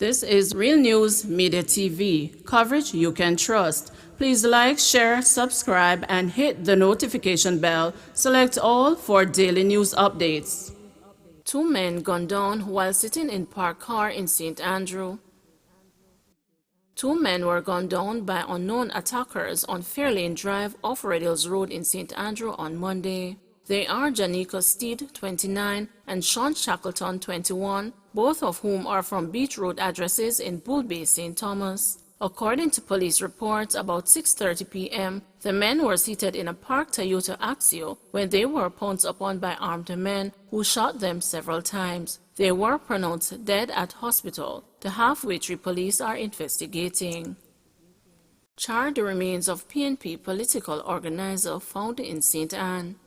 This is Real News Media TV, coverage you can trust. Please like, share, subscribe, and hit the notification bell. Select all for daily news updates. Two men gunned down while sitting in parked car in St. Andrew. Two men were gunned down by unknown attackers on Fairlane Drive off Red Hills Road in St. Andrew on Monday. They are Janika Steed, 29, and Sean Shackleton, 21, both of whom are from Beach Road addresses in Bull Bay, St. Thomas. According to police reports, about 6:30 p.m., the men were seated in a parked Toyota Axio when they were pounced upon by armed men who shot them several times. They were pronounced dead at hospital. The Halfway Tree police are investigating. Charred remains of PNP political organizer found in St. Anne.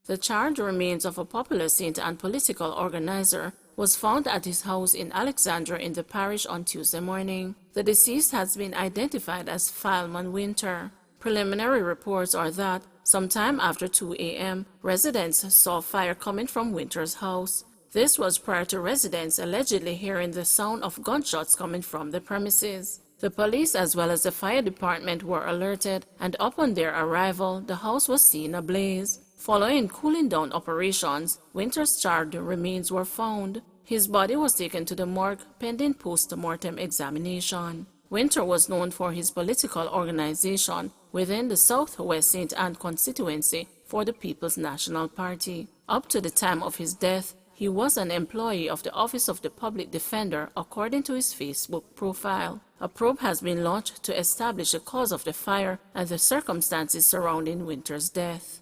The charred remains of a popular St. Anne political organizer was found at his house in Alexandra in the parish on Tuesday morning. The deceased has been identified as Fileman Winter. Preliminary reports are that sometime after 2 a.m., residents saw fire coming from Winter's house. This was prior to residents allegedly hearing the sound of gunshots coming from the premises. The police as well as the fire department were alerted, and upon their arrival, the house was seen ablaze. Following cooling down operations, Winter's charred remains were found. His body was taken to the morgue pending post-mortem examination. Winter was known for his political organization within the Southwest St. Anne constituency for the People's National Party. Up to the time of his death, he was an employee of the Office of the Public Defender, according to his Facebook profile. A probe has been launched to establish the cause of the fire and the circumstances surrounding Winter's death.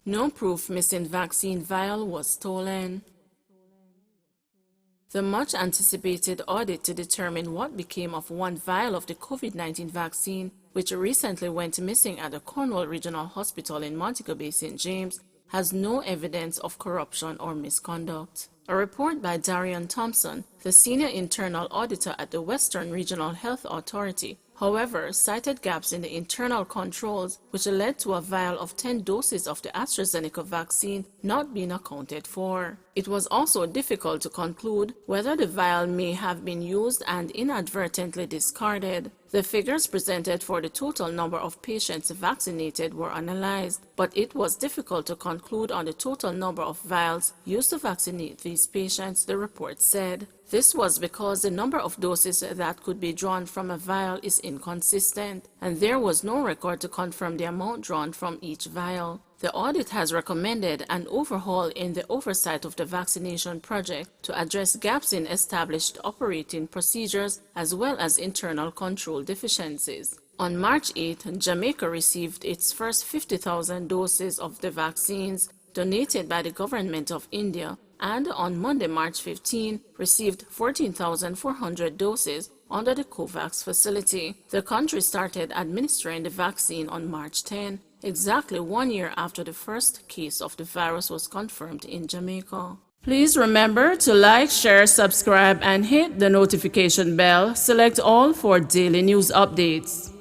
No proof missing vaccine vial was stolen. The much-anticipated audit to determine what became of one vial of the COVID-19 vaccine, which recently went missing at the Cornwall Regional Hospital in Montego Bay, St. James, has no evidence of corruption or misconduct. A report by Darian Thompson, the senior internal auditor at the Western Regional Health Authority, however, cited gaps in the internal controls, which led to a vial of 10 doses of the AstraZeneca vaccine not being accounted for. It was also difficult to conclude whether the vial may have been used and inadvertently discarded. The figures presented for the total number of patients vaccinated were analyzed, but it was difficult to conclude on the total number of vials used to vaccinate these patients, the report said. This was because the number of doses that could be drawn from a vial is inconsistent, and there was no record to confirm the amount drawn from each vial. The audit has recommended an overhaul in the oversight of the vaccination project to address gaps in established operating procedures as well as internal control deficiencies. On March 8, Jamaica received its first 50,000 doses of the vaccines donated by the government of India, and on Monday, March 15, received 14,400 doses under the COVAX facility. The country started administering the vaccine on March 10, exactly 1 year after the first case of the virus was confirmed in Jamaica. Please remember to like, share, subscribe, and hit the notification bell. Select all for daily news updates.